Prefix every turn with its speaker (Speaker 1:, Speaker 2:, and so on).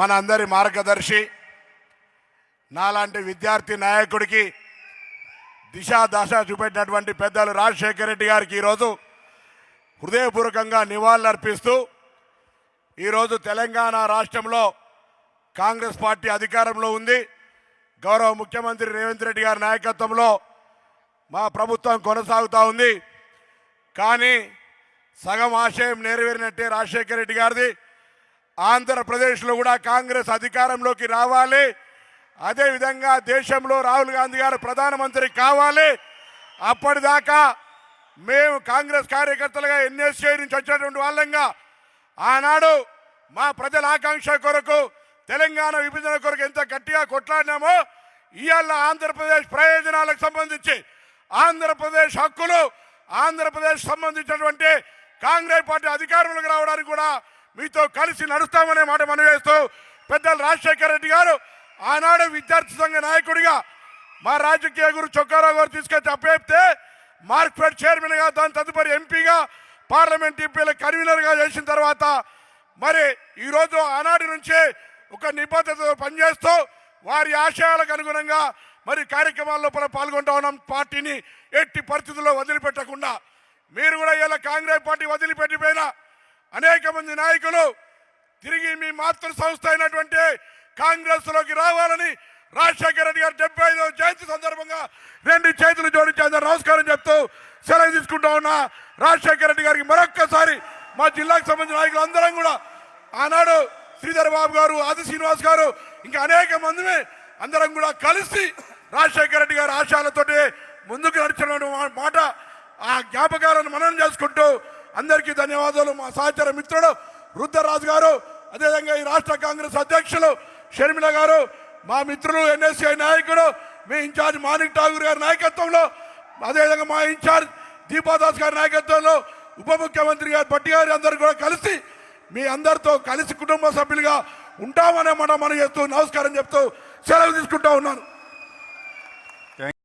Speaker 1: మన అందరి మార్గదర్శి నాలాంటి విద్యార్థి నాయకుడికి దిశా దశ చూపెట్టినటువంటి పెద్దలు రాజశేఖర రెడ్డి గారికి ఈరోజు హృదయపూర్వకంగా నివాళులర్పిస్తూ ఈరోజు తెలంగాణ రాష్ట్రంలో కాంగ్రెస్ పార్టీ అధికారంలో ఉంది. గౌరవ ముఖ్యమంత్రి రేవంత్ రెడ్డి గారి నాయకత్వంలో మా ప్రభుత్వం కొనసాగుతూ ఉంది. కానీ సగం ఆశయం నెరవేరినట్టే రాజశేఖర రెడ్డి గారిది. ఆంధ్రప్రదేశ్లో కూడా కాంగ్రెస్ అధికారంలోకి రావాలి, అదేవిధంగా దేశంలో రాహుల్ గాంధీ గారు ప్రధానమంత్రి కావాలి. అప్పటిదాకా మేము కాంగ్రెస్ కార్యకర్తలుగా ఎన్ఎస్ఏ నుంచి వచ్చినటువంటి వాళ్ళంగా ఆనాడు మా ప్రజల ఆకాంక్ష కొరకు తెలంగాణ విభజన కొరకు ఎంత గట్టిగా కొట్లాడినామో ఇవాళ ఆంధ్రప్రదేశ్ ప్రయోజనాలకు సంబంధించి ఆంధ్రప్రదేశ్ హక్కులు ఆంధ్రప్రదేశ్ సంబంధించినటువంటి కాంగ్రెస్ పార్టీ అధికారంలోకి రావడానికి కూడా మీతో కలిసి నడుస్తామనే మాట మనవేస్తూ పెద్దలు రాజశేఖర రెడ్డి గారు ఆనాడు విద్యార్థి సంఘ నాయకుడిగా మా రాజకీయ గురు చొక్కారావు గారు తీసుకొచ్చి అప్పచెప్తే మార్క్ఫెడ్ చైర్మన్గా దాని తదుపరి ఎంపీగా పార్లమెంట్ ఎంపీల కన్వీనర్గా చేసిన తర్వాత మరి ఈరోజు ఆనాటి నుంచే ఒక నిబద్ధతతో పనిచేస్తూ వారి ఆశయాలకు అనుగుణంగా మరి కార్యక్రమాల్లో పాల్గొంటా ఉన్నాం. పార్టీని ఎట్టి పరిస్థితుల్లో వదిలిపెట్టకుండా మీరు కూడా ఇలా కాంగ్రెస్ పార్టీ వదిలిపెట్టిపోయిన అనేక మంది నాయకులు తిరిగి మీ మాతృ సంస్థ అయినటువంటి కాంగ్రెస్ లోకి రావాలని రాజశేఖర రెడ్డి గారు 75వ జయంతి సందర్భంగా 2 చేతులు జోడించి అందరూ నమస్కారం చెప్తూ సెలవు తీసుకుంటా ఉన్నా. రాజశేఖర రెడ్డి గారికి మరొక్కసారి మా జిల్లాకు సంబంధించిన నాయకులు అందరం కూడా ఆనాడు శ్రీధర్ బాబు గారు, ఆది శ్రీనివాస్ గారు, ఇంకా అనేక మంది అందరం కూడా కలిసి రాజశేఖర రెడ్డి గారి ఆశయాలతోటి ముందుకు నడిచిన మాట ఆ జ్ఞాపకాలను మననం చేసుకుంటూ అందరికీ ధన్యవాదాలు. మా సహచర మిత్రుడు రుద్రరాజు గారు, అదేవిధంగా ఈ రాష్ట్ర కాంగ్రెస్ అధ్యక్షులు షర్మిల గారు, మా మిత్రులు ఎన్ఎస్ఐ నాయకుడు మీ ఇన్ఛార్జ్ మాణిక్ ఠాగూర్ గారి నాయకత్వంలో, అదేవిధంగా మా ఇన్ఛార్జ్ దీపాదాస్ గారి నాయకత్వంలో, ఉప ముఖ్యమంత్రి గారు భట్టి గారి అందరూ కూడా కలిసి మీ అందరితో కలిసి కుటుంబ సభ్యులుగా ఉంటామనే మాట మనం చేస్తూ నమస్కారం చెప్తూ సెలవు తీసుకుంటా ఉన్నాను.